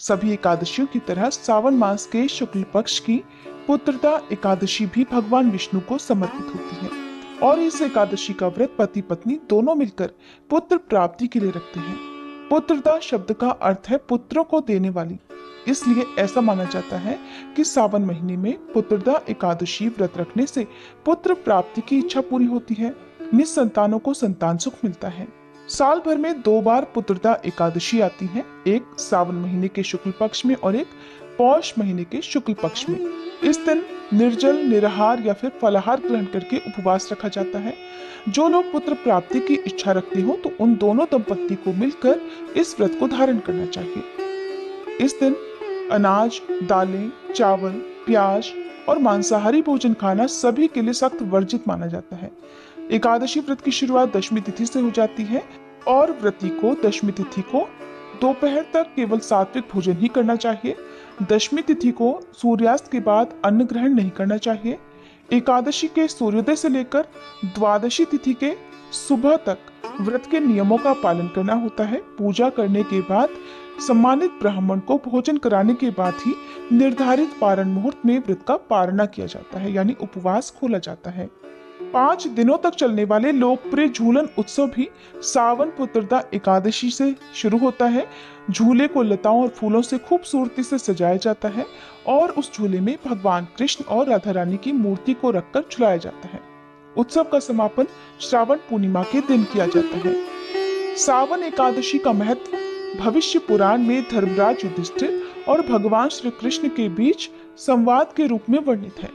सभी एकादशियों की तरह सावन मास के शुक्ल पक्ष की पुत्रदा एकादशी भी भगवान विष्णु को समर्पित होती है और इस एकादशी का व्रत पति पत्नी दोनों मिलकर पुत्र प्राप्ति के लिए रखते हैं। पुत्रदा शब्द का अर्थ है पुत्रों को देने वाली, इसलिए ऐसा माना जाता है कि सावन महीने में पुत्रदा एकादशी व्रत रखने से पुत्र प्राप्ति की इच्छा पूरी होती है, निसंतानों को संतान सुख मिलता है। साल भर में 2 बार पुत्रदा एकादशी आती है, एक सावन महीने के शुक्ल पक्ष में और एक पौष महीने के शुक्ल पक्ष में। इस दिन निर्जल, निराहार या फिर फलाहार ग्रहण करके उपवास रखा जाता है। जो लोग पुत्र प्राप्ति की इच्छा रखते हो तो उन दोनों दंपत्ति को मिलकर इस व्रत को धारण करना चाहिए। इस दिन अनाज, दालें, चावल, प्याज और मांसाहारी भोजन खाना सभी के लिए सख्त वर्जित माना जाता है। एकादशी व्रत की शुरुआत दशमी तिथि से हो जाती है और व्रती को दशमी तिथि को दोपहर तक केवल सात्विक भोजन ही करना चाहिए। दशमी तिथि को सूर्यास्त के बाद अन्न ग्रहण नहीं करना चाहिए। एकादशी के सूर्योदय से लेकर द्वादशी तिथि के सुबह तक व्रत के नियमों का पालन करना होता है। पूजा करने के बाद सम्मानित ब्राह्मण को भोजन कराने के बाद ही निर्धारित पारण मुहूर्त में व्रत का पारणा किया जाता है, यानी उपवास खोला जाता है। 5 दिनों तक चलने वाले लोकप्रिय झूलन उत्सव भी सावन पुत्रदा एकादशी से शुरू होता है। झूले को लताओं और फूलों से खूबसूरती से सजाया जाता है और उस झूले में भगवान कृष्ण और राधा रानी की मूर्ति को रखकर झुलाया जाता है। उत्सव का समापन श्रावण पूर्णिमा के दिन किया जाता है। सावन एकादशी का महत्व भविष्य पुराण में धर्मराज युधिष्ठिर और भगवान श्री कृष्ण के बीच संवाद के रूप में वर्णित है।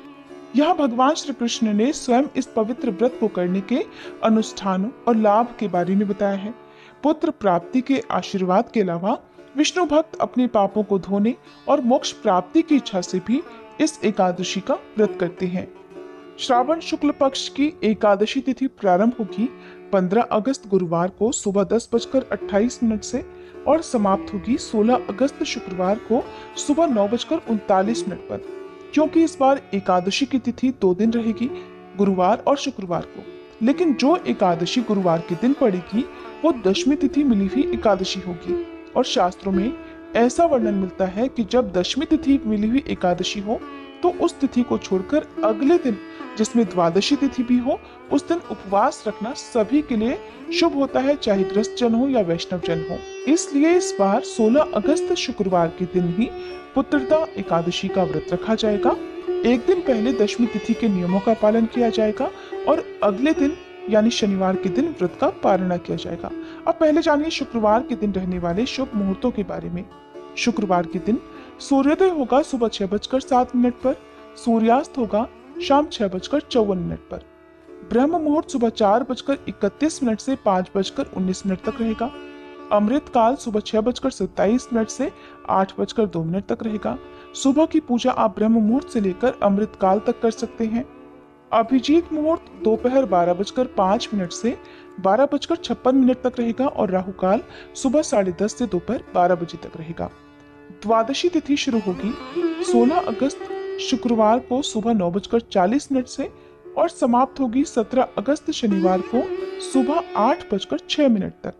यहाँ भगवान श्री कृष्ण ने स्वयं इस पवित्र व्रत को करने के अनुष्ठानों और लाभ के बारे में बताया है। पुत्र प्राप्ति के आशीर्वाद के अलावा विष्णु भक्त अपने पापों को धोने और मोक्ष प्राप्ति की इच्छा से भी इस एकादशी का व्रत करते हैं। श्रावण शुक्ल पक्ष की एकादशी तिथि प्रारंभ होगी 15 अगस्त गुरुवार को सुबह 10:28 से और समाप्त होगी 16 अगस्त शुक्रवार को सुबह 9:39 पर। क्योंकि इस बार एकादशी की तिथि 2 दिन रहेगी, गुरुवार और शुक्रवार को, लेकिन जो एकादशी गुरुवार के दिन पड़ेगी वो दशमी तिथि मिली हुई एकादशी होगी। और शास्त्रों में ऐसा वर्णन मिलता है कि जब दशमी तिथि मिली हुई एकादशी हो तो उस तिथि को छोड़कर अगले दिन, जिसमें द्वादशी तिथि भी हो, उस दिन उपवास रखना सभी के लिए शुभ होता है, चाहे गृहस्थ जन हो या वैष्णव जन हो। इसलिए इस बार 16 अगस्त शुक्रवार के दिन ही पुत्रदा एकादशी का व्रत रखा जाएगा। एक दिन पहले दशमी तिथि के नियमों का पालन किया जाएगा और अगले दिन यानी शनिवार के दिन व्रत का पारणा किया जाएगा। अब पहले जानिए शुक्रवार के दिन रहने वाले शुभ मुहूर्तों के बारे में। शुक्रवार के दिन सूर्योदय होगा सुबह 6:07 पर, सूर्यास्त होगा शाम 6:54 पर। ब्रह्म मुहूर्त सुबह 4:31 से 5:19 तक रहेगा। अमृत काल सुबह 6:27 से 8:02 तक रहेगा। सुबह की पूजा आप ब्रह्म मुहूर्त से लेकर अमृत काल तक कर सकते हैं। अभिजीत मुहूर्त दोपहर 12:05 से 12:56 तक रहेगा और राहु काल सुबह 10:30 से दोपहर 12 बजे तक रहेगा। द्वादशी तिथि शुरू होगी 16 अगस्त शुक्रवार को सुबह 9:40 से और समाप्त होगी 17 अगस्त शनिवार को सुबह 8:06 तक।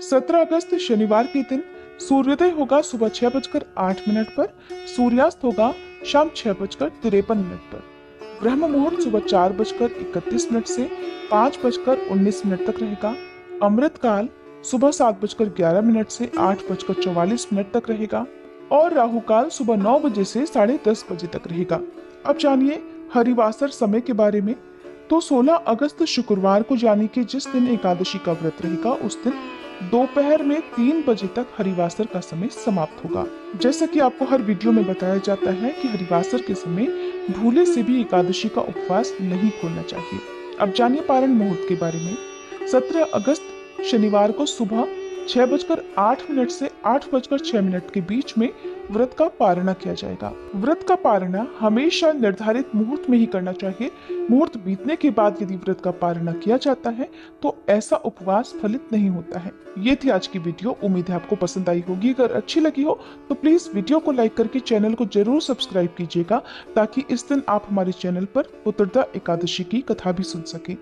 17 अगस्त शनिवार के दिन सूर्योदय होगा सुबह 6:08 पर, सूर्यास्त होगा शाम 6:53 पर। ब्रह्म मुहूर्त सुबह 4:31 से 5:19 तक रहेगा। अमृत काल सुबह 7:11 से 8:44 तक रहेगा और राहु काल सुबह 9 बजे से 10:30 बजे तक रहेगा। अब जानिए हरिवासर समय के बारे में। तो 16 अगस्त शुक्रवार को यानी कि जिस दिन एकादशी का व्रत रहेगा उस दिन दोपहर में 3 बजे तक हरिवासर का समय समाप्त होगा। जैसा कि आपको हर वीडियो में बताया जाता है कि हरिवासर के समय भूले से भी एकादशी का उपवास नहीं खोलना चाहिए। अब जानिए पारण मुहूर्त के बारे में। 17 अगस्त शनिवार को सुबह 6:08 से 8:06 के बीच में व्रत का पारणा किया जाएगा। व्रत का पारणा हमेशा निर्धारित मुहूर्त में ही करना चाहिए। मुहूर्त बीतने के बाद यदि व्रत का पारणा किया जाता है तो ऐसा उपवास फलित नहीं होता है। ये थी आज की वीडियो, उम्मीद है आपको पसंद आई होगी। अगर अच्छी लगी हो तो प्लीज वीडियो को लाइक करके चैनल को जरूर सब्सक्राइब कीजिएगा ताकि इस दिन आप हमारे चैनल पर पुत्रदा एकादशी की कथा भी सुन सकें।